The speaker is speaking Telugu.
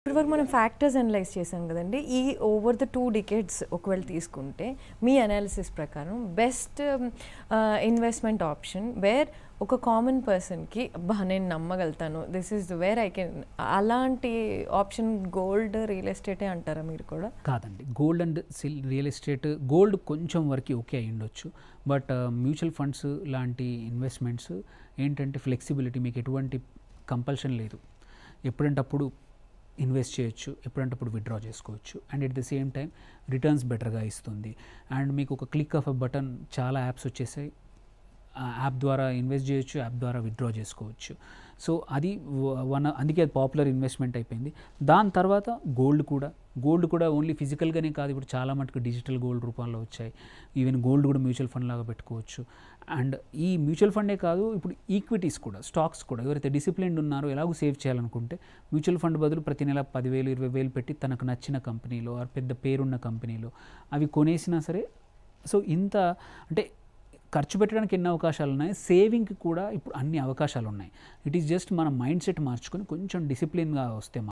ఇప్పటివరకు మనం ఫ్యాక్టర్స్ అనలైజ్ చేసాం కదండి. ఈ ఓవర్ ద 2 డికేడ్స్ ఒకవేళ తీసుకుంటే మీ అనాలిసిస్ ప్రకారం బెస్ట్ ఇన్వెస్ట్మెంట్ ఆప్షన్ వేర్ ఒక కామన్ పర్సన్కి అబ్బా నేను నమ్మగలుగుతాను, this is where I can, అలాంటి ఆప్షన్ గోల్డ్, రియల్ ఎస్టేటే అంటారా మీరు కూడా? కాదండి, gold and real estate, gold కొంచెం వరకు ఓకే అయి ఉండొచ్చు. బట్ మ్యూచువల్ ఫండ్స్ లాంటి ఇన్వెస్ట్మెంట్స్ ఏంటంటే ఫ్లెక్సిబిలిటీ, మీకు ఎటువంటి కంపల్షన్ లేదు. ఎప్పుడంటే అప్పుడు ఇన్వెస్ట్ చేయొచ్చు, ఎప్పుడంటే అప్పుడు విత్డ్రా చేసుకోవచ్చు. And at the same time returns బెటర్గా ఇస్తుంది. అండ్ మీకు ఒక క్లిక్ ఆఫ్ ఎ బటన్ చాలా యాప్స్ వచ్చేసాయి, యాప్ ద్వారా ఇన్వెస్ట్ చేయొచ్చు, యాప్ ద్వారా విత్డ్రా చేసుకోవచ్చు. సో అది అందుకే అది పాపులర్ ఇన్వెస్ట్మెంట్ అయిపోయింది. దాని తర్వాత గోల్డ్ కూడా ఓన్లీ ఫిజికల్గానే కాదు, ఇప్పుడు చాలా మటుకు డిజిటల్ గోల్డ్ రూపంలో వచ్చాయి. ఈవెన్ గోల్డ్ కూడా మ్యూచువల్ ఫండ్ లాగా పెట్టుకోవచ్చు. అండ్ ఈ మ్యూచువల్ ఫండే కాదు, ఇప్పుడు ఈక్విటీస్ కూడా, స్టాక్స్ కూడా ఎవరైతే డిసిప్లిన్డ్ ఉన్నారో, ఎలాగో సేవ్ చేయాలనుకుంటే మ్యూచువల్ ఫండ్ బదులు ప్రతి నెల 10,000 20,000 పెట్టి తనకు నచ్చిన కంపెనీలో పెద్ద పేరున్న కంపెనీలో అవి కొనేసినా సరే, సో ఇంత అంటే ఖర్చు పెట్టడానికి ఎన్ని అవకాశాలు ఉన్నాయి, సేవింగ్కి కూడా ఇప్పుడు అన్ని అవకాశాలు ఉన్నాయి. ఇట్ ఈస్ జస్ట్ మన మైండ్ సెట్ మార్చుకొని కొంచెం డిసిప్లిన్గా వస్తే